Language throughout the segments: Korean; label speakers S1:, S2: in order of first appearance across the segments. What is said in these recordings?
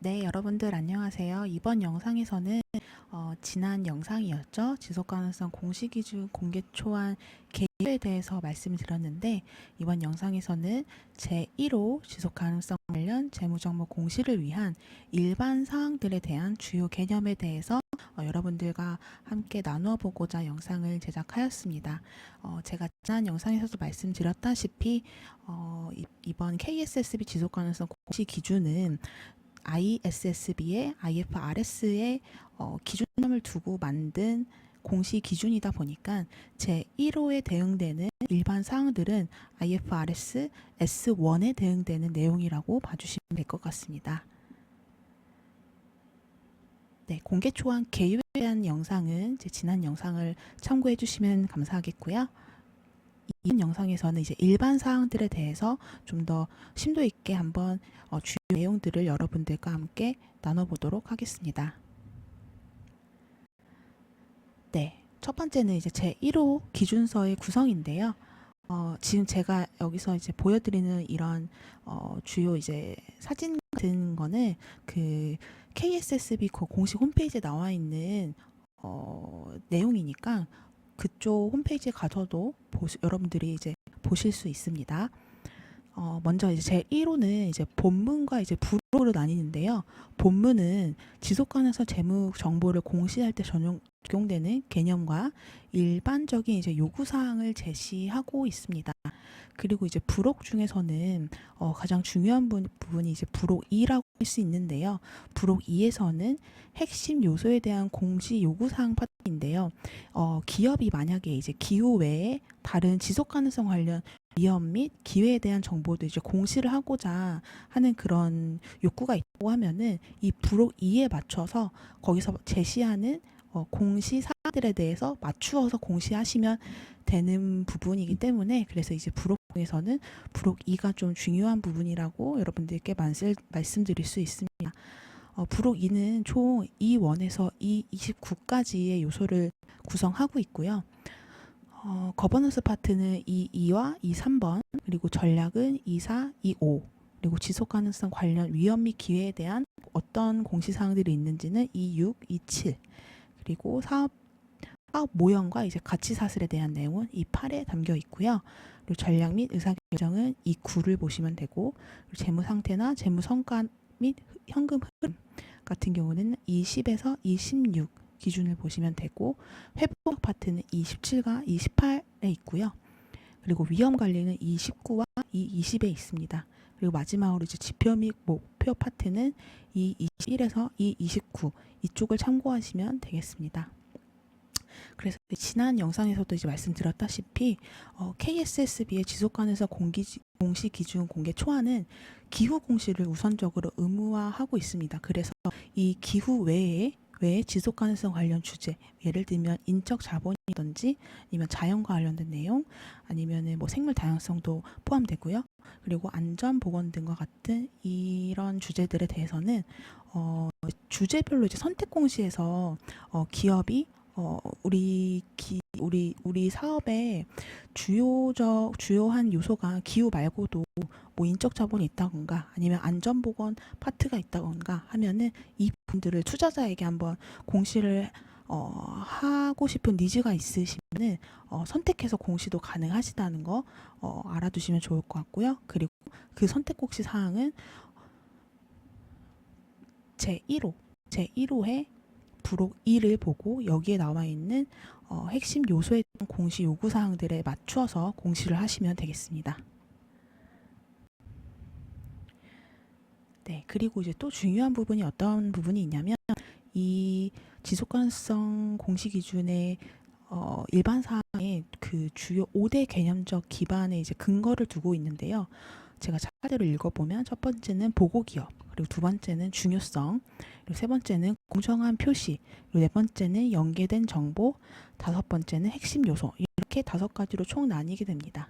S1: 네, 여러분들 안녕하세요. 이번 영상에서는 지난 영상이었죠. 지속가능성 공시기준 공개 초안 개요에 대해서 말씀을 드렸는데, 이번 영상에서는 제1호 지속가능성 관련 재무정보 공시를 위한 일반 사항들에 대한 주요 개념에 대해서 여러분들과 함께 나누어 보고자 영상을 제작하였습니다. 제가 지난 영상에서도 말씀드렸다시피 이번 KSSB 지속가능성 공시 기준은 ISSB의 IFRS의 기준점을 두고 만든 공시 기준이다 보니까 제1호에 대응되는 일반 사항들은 IFRS S1에 대응되는 내용이라고 봐주시면 될 것 같습니다. 네, 공개 초안 개요에 대한 영상은 제 지난 영상을 참고해 주시면 감사하겠고요. 이번 영상에서는 이제 일반 사항들에 대해서 좀 더 심도 있게 한번 주요 내용들을 여러분들과 함께 나눠보도록 하겠습니다. 네, 첫 번째는 이제 제1호 기준서의 구성인데요. 지금 제가 여기서 이제 보여드리는 이런 주요 이제 사진 같은 거는 그 KSSB 공식 홈페이지에 나와 있는 내용이니까 그쪽 홈페이지에 가서도 여러분들이 이제 보실 수 있습니다. 먼저 이제 제1호는 이제 본문과 이제 부록으로 나뉘는데요. 본문은 지속가능성 재무 정보를 공시할 때 적용되는 개념과 일반적인 이제 요구 사항을 제시하고 있습니다. 그리고 이제 부록 중에서는 가장 중요한 부분이 이제 부록 2라고 할 수 있는데요. 부록 2에서는 핵심 요소에 대한 공시 요구 사항 파트인데요. 기업이 만약에 이제 기후 외에 다른 지속 가능성 관련 위험 및 기회에 대한 정보도 이제 공시를 하고자 하는 그런 욕구가 있다고 하면은 이 부록 2에 맞춰서 거기서 제시하는 공시 사항들에 대해서 맞추어서 공시하시면 되는 부분이기 때문에, 그래서 이제 부록에서는 부록 2가 좀 중요한 부분이라고 여러분들께 말씀드릴 수 있습니다. 부록 2는 총 E1에서 E29까지의 요소를 구성하고 있고요. 거버넌스 파트는 E2와 E3번, 그리고 전략은 E4, E5, 그리고 지속가능성 관련 위험 및 기회에 대한 어떤 공시사항들이 있는지는 E6, E7, 그리고 사업 모형과 이제 가치 사슬에 대한 내용은 E8에 담겨 있고요. 그리고 전략 및 의사결정은 E9를 보시면 되고, 재무 상태나 재무 성과 및 현금 흐름 같은 경우는 E10에서 E16 기준을 보시면 되고, 회복 파트는 E17과 E18에 있고요. 그리고 위험 관리는 E19와 E20에 있습니다. 그리고 마지막으로 이제 지표 및 목표 파트는 E21에서 E29 이쪽을 참고하시면 되겠습니다. 그래서 지난 영상에서도 이제 말씀드렸다시피 KSSB의 지속가능성 공시 기준 공개 초안은 기후 공시를 우선적으로 의무화하고 있습니다. 그래서 이 기후 외에 지속가능성 관련 주제, 예를 들면 인적 자본이든지 아니면 자연과 관련된 내용, 아니면 뭐 생물 다양성도 포함되고요. 그리고 안전 보건 등과 같은 이런 주제들에 대해서는 주제별로 이제 선택 공시에서 기업이 우리 사업의 주요한 요소가 기후 말고도 뭐 인적 자본이 있다던가 아니면 안전보건 파트가 있다던가 하면은 이 부분들을 투자자에게 한번 공시를 하고 싶은 니즈가 있으시면은 선택해서 공시도 가능하시다는 거 알아두시면 좋을 것 같고요. 그리고 그 선택 공시 사항은 제1호에 부록 2를 보고 여기에 나와 있는 핵심 요소에 대한 공시 요구사항들에 맞추어서 공시를 하시면 되겠습니다. 네, 그리고 이제 또 중요한 부분이 어떤 부분이 있냐면 이 지속가능성 공시 기준의 일반 사항의 그 주요 5대 개념적 기반에 이제 근거를 두고 있는데요. 제가 차례로 읽어보면 첫 번째는 보고기업, 그리고 두 번째는 중요성, 그리고 세 번째는 공정한 표시, 그리고 네 번째는 연계된 정보, 다섯 번째는 핵심 요소, 이렇게 5가지로 총 나뉘게 됩니다.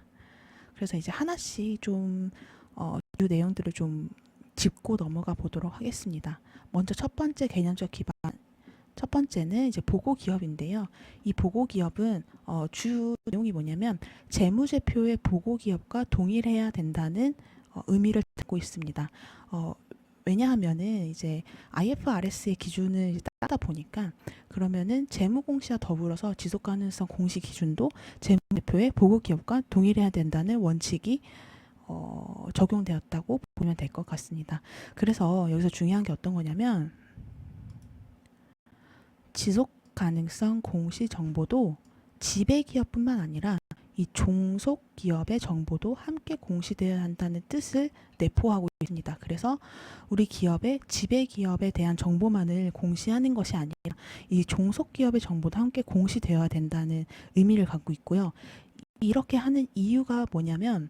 S1: 그래서 이제 하나씩 좀 이 내용들을 좀 짚고 넘어가 보도록 하겠습니다. 먼저 첫 번째 개념적 기반, 첫 번째는 이제 보고기업인데요. 이 보고기업은 주 내용이 뭐냐면 재무제표의 보고기업과 동일해야 된다는 의미를 담고 있습니다. 왜냐하면은 이제 IFRS의 기준을 따다 보니까 그러면은 재무공시와 더불어서 지속가능성 공시 기준도 재무제표의 보고기업과 동일해야 된다는 원칙이 적용되었다고 보면 될 것 같습니다. 그래서 여기서 중요한 게 어떤 거냐면 지속가능성 공시 정보도 지배기업뿐만 아니라 이 종속기업의 정보도 함께 공시되어야 한다는 뜻을 내포하고 있습니다. 그래서 우리 기업의 지배기업에 대한 정보만을 공시하는 것이 아니라 이 종속기업의 정보도 함께 공시되어야 된다는 의미를 갖고 있고요. 이렇게 하는 이유가 뭐냐면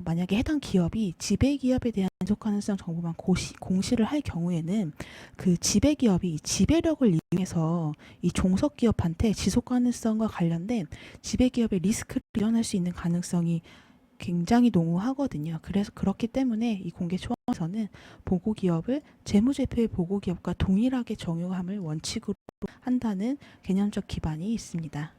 S1: 만약에 해당 기업이 지배기업에 대한 지속가능성 정보만 공시를 할 경우에는 그 지배기업이 지배력을 이용해서 이 종속기업한테 지속가능성과 관련된 지배기업의 리스크를 이전할 수 있는 가능성이 굉장히 농후하거든요. 그래서 그렇기 때문에 이 공개 초안에서는 보고기업을 재무제표의 보고기업과 동일하게 정의함을 원칙으로 한다는 개념적 기반이 있습니다.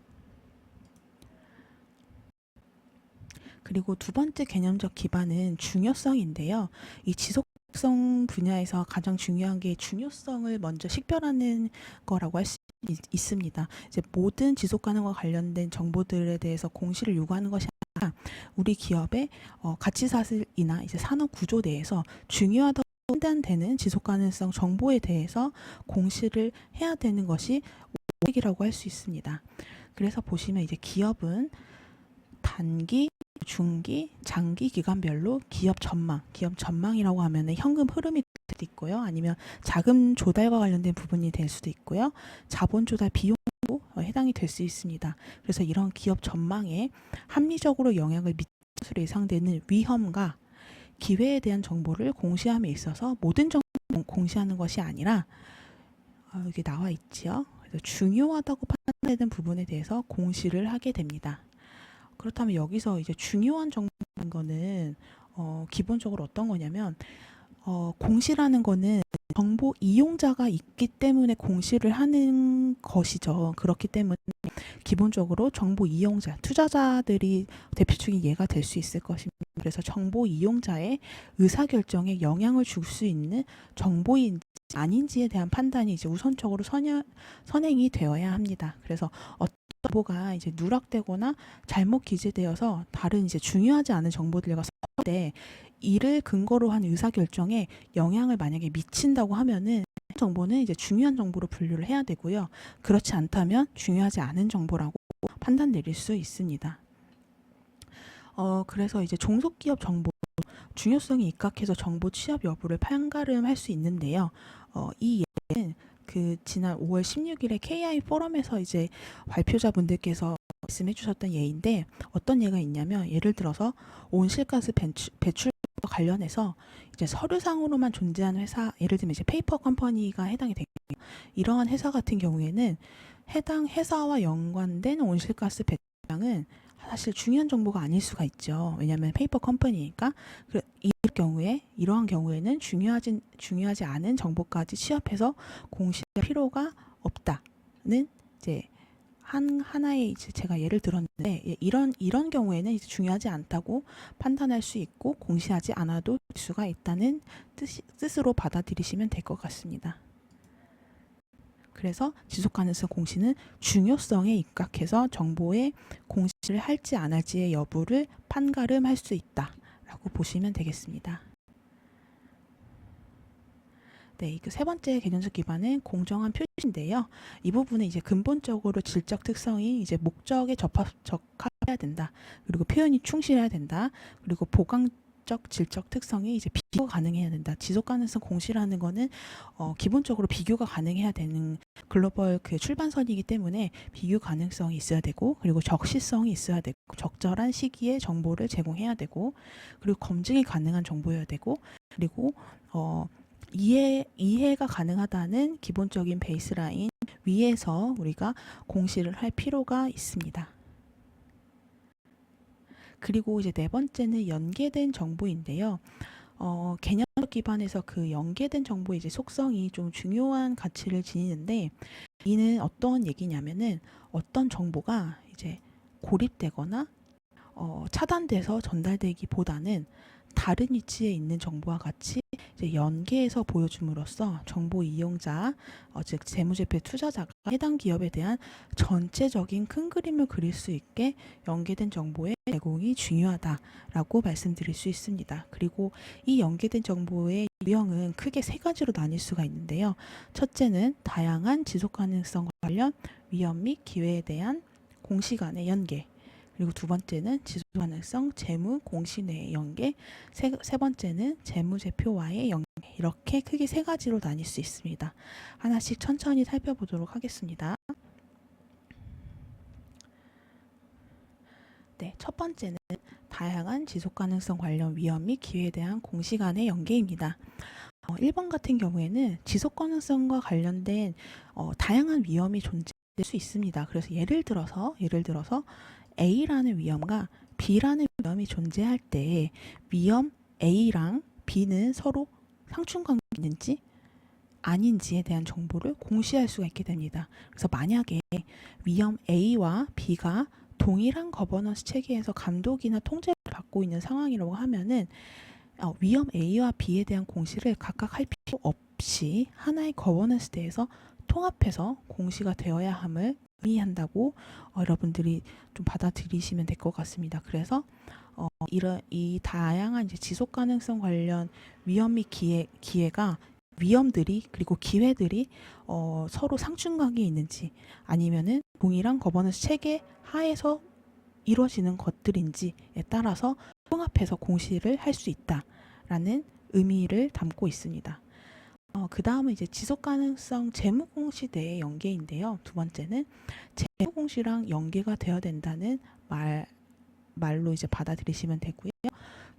S1: 그리고 두 번째 개념적 기반은 중요성인데요. 이 지속성 분야에서 가장 중요한 게 중요성을 먼저 식별하는 거라고 할 수 있습니다. 이제 모든 지속가능과 관련된 정보들에 대해서 공시를 요구하는 것이 아니라 우리 기업의 가치사슬이나 이제 산업 구조 내에서 중요하다고 판단되는 지속가능성 정보에 대해서 공시를 해야 되는 것이 원칙이라고 할 수 있습니다. 그래서 보시면 이제 기업은 단기, 중기, 장기 기간별로 기업 전망이라고 하면 현금 흐름이 될 수도 있고요. 아니면 자금 조달과 관련된 부분이 될 수도 있고요. 자본 조달 비용도 해당이 될 수 있습니다. 그래서 이런 기업 전망에 합리적으로 영향을 미칠 것으로 예상되는 위험과 기회에 대한 정보를 공시함에 있어서 모든 정보를 공시하는 것이 아니라 여기 나와 있지요. 그래서 중요하다고 판단되는 부분에 대해서 공시를 하게 됩니다. 그렇다면 여기서 이제 중요한 정보라는 거는 기본적으로 어떤 거냐면 공시라는 거는 정보 이용자가 있기 때문에 공시를 하는 것이죠. 그렇기 때문에 기본적으로 정보 이용자, 투자자들이 대표적인 예가 될 수 있을 것입니다. 그래서 정보 이용자의 의사결정에 영향을 줄 수 있는 정보인지 아닌지에 대한 판단이 이제 우선적으로 선행이 되어야 합니다. 그래서 정보가 이제 누락되거나 잘못 기재되어서 다른 이제 중요하지 않은 정보들과 섞을 때 이를 근거로 한 의사결정에 영향을 만약에 미친다고 하면은 정보는 이제 중요한 정보로 분류를 해야 되고요. 그렇지 않다면 중요하지 않은 정보라고 판단 내릴 수 있습니다. 그래서 이제 종속기업 정보 중요성이 입각해서 정보 취합 여부를 판가름할 수 있는데요. 이 예는 그 지난 5월 16일에 KI 포럼에서 이제 발표자분들께서 말씀해 주셨던 예인데 어떤 예가 있냐면 예를 들어서 온실가스 배출과 관련해서 이제 서류상으로만 존재하는 회사 예를 들면 이제 페이퍼 컴퍼니가 해당이 되겠네요. 이러한 회사 같은 경우에는 해당 회사와 연관된 온실가스 배출량은 사실 중요한 정보가 아닐 수가 있죠. 왜냐하면 페이퍼 컴퍼니니까 이러한 경우에는 중요하지 않은 정보까지 취합해서 공시할 필요가 없다는 이제 하나의 이제 제가 예를 들었는데 이런 경우에는 이제 중요하지 않다고 판단할 수 있고 공시하지 않아도 될 수가 있다는 뜻으로 받아들이시면 될 것 같습니다. 그래서 지속가능성 공시는 중요성에 입각해서 정보의 공시를 할지 안 할지의 여부를 판가름할 수 있다라고 보시면 되겠습니다. 네, 그 세 번째 개념적 기반은 공정한 표시인데요. 이 부분은 이제 근본적으로 질적 특성이 이제 목적에 적합해야 된다. 그리고 표현이 충실해야 된다. 그리고 보강적 질적 특성이 이제 비교가 가능해야 된다. 지속 가능성 공시라는 거는 기본적으로 비교가 가능해야 되는 글로벌 그 출판선이기 때문에 비교 가능성이 있어야 되고 그리고 적시성이 있어야 되고 적절한 시기에 정보를 제공해야 되고 그리고 검증이 가능한 정보여야 되고 그리고 이해가 가능하다는 기본적인 베이스라인 위에서 우리가 공시를 할 필요가 있습니다. 그리고 이제 네 번째는 연계된 정보인데요. 개념적 기반에서 그 연계된 정보의 이제 속성이 좀 중요한 가치를 지니는데 이는 어떤 얘기냐면은 어떤 정보가 이제 고립되거나 차단돼서 전달되기보다는 다른 위치에 있는 정보와 같이 이제 연계해서 보여줌으로써 정보 이용자, 즉 재무제표 투자자가 해당 기업에 대한 전체적인 큰 그림을 그릴 수 있게 연계된 정보의 제공이 중요하다라고 말씀드릴 수 있습니다. 그리고 이 연계된 정보의 유형은 크게 세 가지로 나뉠 수가 있는데요. 첫째는 다양한 지속가능성 관련 위험 및 기회에 대한 공시간의 연계, 그리고 두 번째는 지속가능성 재무 공시 내의 연계, 세 번째는 재무제표와의 연계. 이렇게 크게 세 가지로 나뉠 수 있습니다. 하나씩 천천히 살펴보도록 하겠습니다. 네, 첫 번째는 다양한 지속가능성 관련 위험 및 기회에 대한 공시간의 연계입니다. 1번 같은 경우에는 지속가능성과 관련된 다양한 위험이 존재할 수 있습니다. 그래서 예를 들어서 A라는 위험과 B라는 위험이 존재할 때 위험 A랑 B는 서로 상충관계가 있는지 아닌지에 대한 정보를 공시할 수가 있게 됩니다. 그래서 만약에 위험 A와 B가 동일한 거버넌스 체계에서 감독이나 통제를 받고 있는 상황이라고 하면은 위험 A와 B에 대한 공시를 각각 할 필요 없이 하나의 거버넌스대에서 통합해서 공시가 되어야 함을 의미한다고 여러분들이 좀 받아들이시면 될 것 같습니다. 그래서 이 다양한 이제 지속 가능성 관련 위험 및 기회가 위험들이 그리고 기회들이 서로 상충관계에 있는지 아니면은 동일한 거버넌스 체계 하에서 이루어지는 것들인지에 따라서 통합해서 공시를 할 수 있다라는 의미를 담고 있습니다. 그 다음은 이제 지속가능성 재무공시 내의 연계인데요. 두 번째는 재무공시랑 연계가 되어야 된다는 말로 이제 받아들이시면 되고요.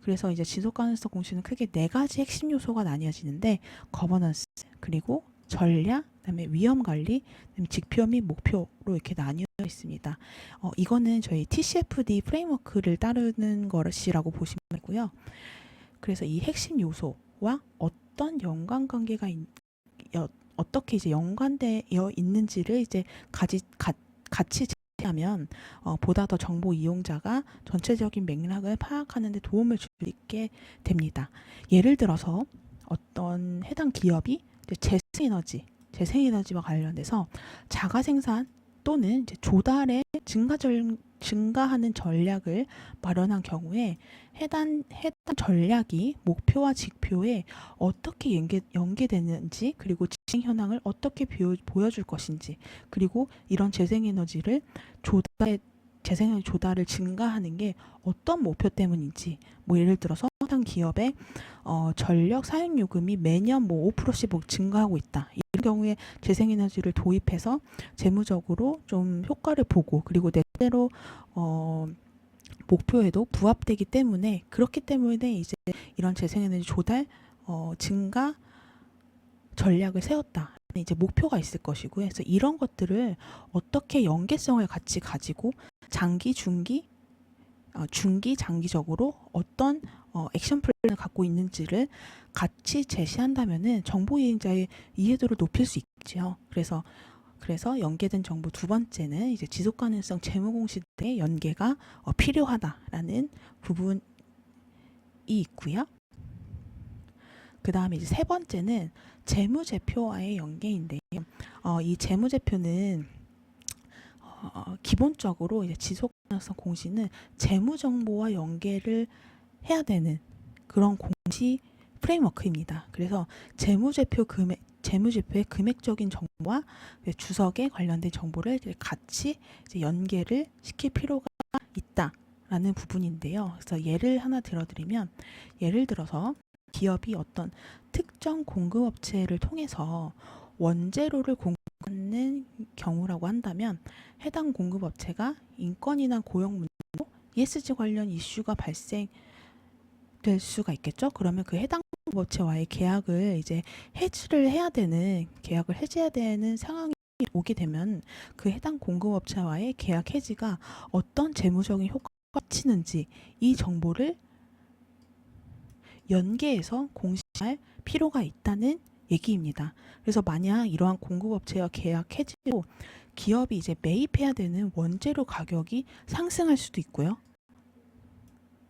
S1: 그래서 이제 지속가능성 공시는 크게 네 가지 핵심 요소가 나뉘어지는데 거버넌스, 그리고 전략, 그다음에 위험관리, 그다음에 지표 및 목표로 이렇게 나뉘어 있습니다. 이거는 저희 TCFD 프레임워크를 따르는 것이라고 보시면 되고요. 그래서 이 핵심 요소와 어떤 연관관계가 어떻게 이제 연관되어 있는지를 이제 같이 제시하면 보다 더 정보 이용자가 전체적인 맥락을 파악하는 데 도움을 줄 수 있게 됩니다. 예를 들어서 어떤 해당 기업이 이제 재생에너지와 관련돼서 자가 생산 또는 이제 조달의 증가하는 전략을 마련한 경우에 해당 전략이 목표와 지표에 어떻게 연계되는지, 그리고 진행 현황을 어떻게 보여줄 것인지, 그리고 이런 재생에너지 조달을 증가하는 게 어떤 목표 때문인지, 뭐 예를 들어서 해당 기업의 전력 사용 요금이 매년 뭐 5%씩 증가하고 있다. 이런 경우에 재생에너지를 도입해서 재무적으로 좀 효과를 보고, 그리고 내대로 목표에도 부합되기 때문에, 그렇기 때문에 이제 이런 재생에너지 조달 증가 전략을 세웠다. 이제 목표가 있을 것이고요. 그래서 이런 것들을 어떻게 연계성을 같이 가지고 장기, 중기, 장기적으로 어떤 액션 플랜을 갖고 있는지를 같이 제시한다면은 정보 이행자의 이해도를 높일 수 있죠. 그래서 연계된 정보 두 번째는 이제 지속가능성 재무공시대의 연계가 필요하다라는 부분이 있고요. 그 다음에 이제 세 번째는 재무제표와의 연계인데요. 이 재무제표는 기본적으로 이제 지속가능성 공시는 재무정보와 연계를 해야 되는 그런 공시 프레임워크입니다. 그래서 재무제표의 금액적인 정보와 주석에 관련된 정보를 같이 이제 연계를 시킬 필요가 있다라는 부분인데요. 그래서 예를 하나 들어드리면, 예를 들어서 기업이 어떤 특정 공급업체를 통해서 원재료를 공급하는 경우라고 한다면 해당 공급업체가 인권이나 고용 문제로 ESG 관련 이슈가 발생될 수가 있겠죠. 그러면 그 해당 공급업체와의 계약을 이제 해지해야 되는 상황이 오게 되면 그 해당 공급업체와의 계약 해지가 어떤 재무적인 효과가 미치는지 이 정보를 연계해서 공시할 필요가 있다는 얘기입니다. 그래서 만약 이러한 공급업체와 계약 해지로 기업이 이제 매입해야 되는 원재료 가격이 상승할 수도 있고요.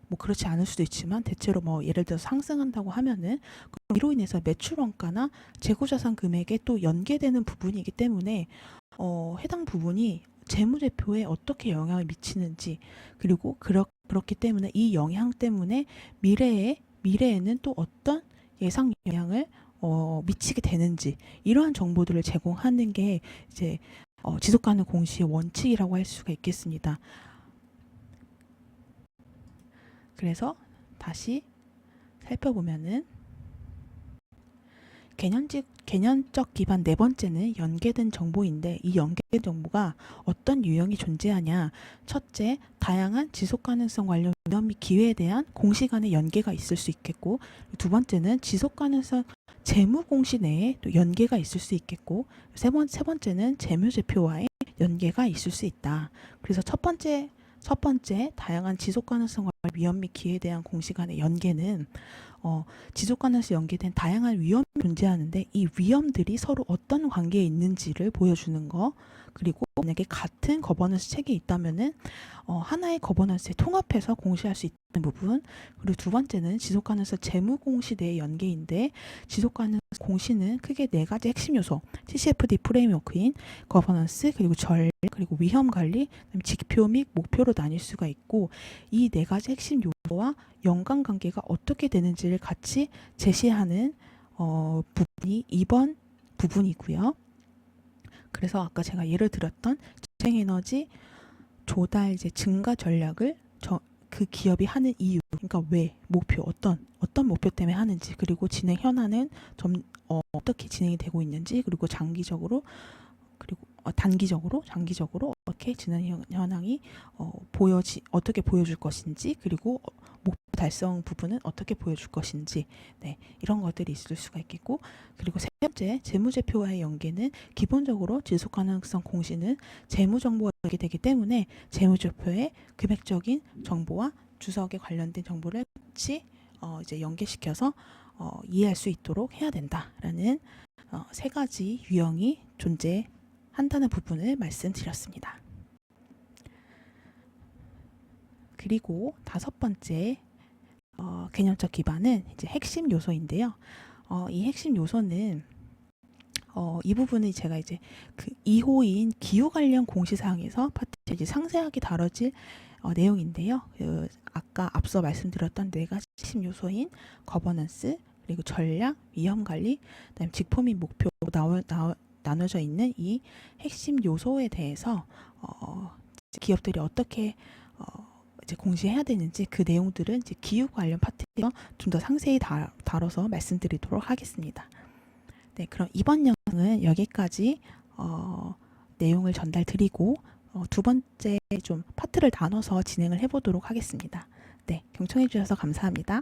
S1: 뭐 그렇지 않을 수도 있지만 대체로 뭐 예를 들어서 상승한다고 하면은 이로 인해서 매출 원가나 재고자산 금액에 또 연계되는 부분이기 때문에 해당 부분이 재무제표에 어떻게 영향을 미치는지, 그리고 그렇기 때문에 이 영향 때문에 미래에는 또 어떤 예상 영향을 미치게 되는지, 이러한 정보들을 제공하는 게 이제 지속가능 공시의 원칙이라고 할 수가 있겠습니다. 그래서 다시 살펴보면은 개념적 기반 네 번째는 연계된 정보인데, 이 연계된 정보가 어떤 유형이 존재하냐. 첫째, 다양한 지속가능성 관련 위험 및 기회에 대한 공시 간의 연계가 있을 수 있겠고, 두 번째는 지속가능성 재무 공시 내에 또 연계가 있을 수 있겠고, 세 번째는 재무제표와의 연계가 있을 수 있다. 그래서 첫 번째 다양한 지속가능성 관련 위험 및 기회에 대한 공시 간의 연계는 지속가능성 연계된 다양한 위험이 존재하는데, 이 위험들이 서로 어떤 관계에 있는지를 보여주는 거, 그리고 만약에 같은 거버넌스 책이 있다면은 하나의 거버넌스에 통합해서 공시할 수 있는 부분, 그리고 두 번째는 지속가능성 재무 공시 내의 연계인데, 지속가능성 공시는 크게 네 가지 핵심 요소, TCFD 프레임워크인 거버넌스, 그리고 전략, 그리고 위험 관리, 그다음에 지표 및 목표로 나뉠 수가 있고, 이 네 가지 핵심 요소와 연관 관계가 어떻게 되는지를 같이 제시하는 부분이 2번 부분이고요. 그래서 아까 제가 예를 들었던 재생에너지 조달 이제 증가 전략을 그 기업이 하는 이유, 그러니까 왜, 목표, 어떤 목표 때문에 하는지, 그리고 진행 현안은 어떻게 진행이 되고 있는지, 그리고 장기적으로, 그리고 단기적으로, 장기적으로 어떻게 진행 현황이 어떻게 보여줄 것인지, 그리고 목표 달성 부분은 어떻게 보여줄 것인지, 네, 이런 것들이 있을 수가 있겠고, 그리고 세 번째, 재무제표와의 연계는 기본적으로 지속가능성 공시는 재무정보가 되기 때문에 재무제표의 금액적인 정보와 주석에 관련된 정보를 같이 이제 연계시켜서 이해할 수 있도록 해야 된다라는 세 가지 유형이 존재한다는 부분을 말씀드렸습니다. 그리고 다섯 번째 개념적 기반은 이제 핵심 요소인데요. 이 핵심 요소는 이 부분은 제가 이제 그 2호인 기후 관련 공시사항에서 파트에 이제 상세하게 다뤄질 내용인데요. 아까 앞서 말씀드렸던 네 가지 핵심 요소인 거버넌스, 그리고 전략, 위험 관리, 그다음에 직포 및 목표로 나눠져 있는 이 핵심 요소에 대해서 기업들이 어떻게 이제 공시해야 되는지, 그 내용들은 이제 기후 관련 파트에서 좀 더 상세히 다뤄서 말씀드리도록 하겠습니다. 네, 그럼 이번 영상은 여기까지 내용을 전달드리고 두 번째 좀 파트를 나눠서 진행을 해보도록 하겠습니다. 네, 경청해 주셔서 감사합니다.